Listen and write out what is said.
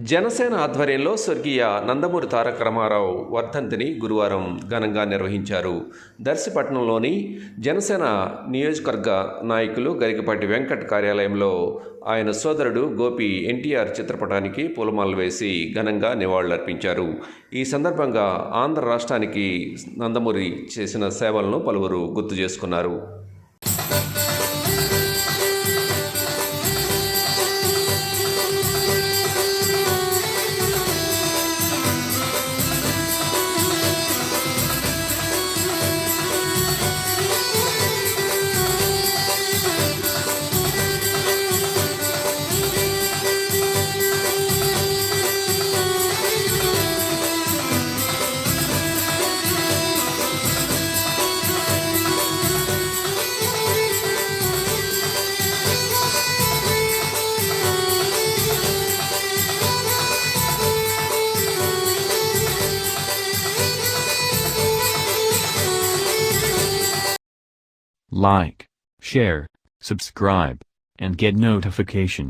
జనసేన ఆధ్వర్యంలో స్వర్గీయ నందమూరి తారక రామారావు వర్ధంతిని గురువారం ఘనంగా నిర్వహించారు. దర్శిపట్నంలోని జనసేన నియోజకవర్గ నాయకులు గరికపాటి వెంకట్ కార్యాలయంలో ఆయన సోదరుడు గోపి ఎన్టీఆర్ చిత్రపటానికి పూలమాలలు వేసి ఘనంగా నివాళులర్పించారు. ఈ సందర్భంగా ఆంధ్ర రాష్ట్రానికి నందమూరి చేసిన సేవలను పలువురు గుర్తు చేసుకున్నారు. Like, share, subscribe, and get notification.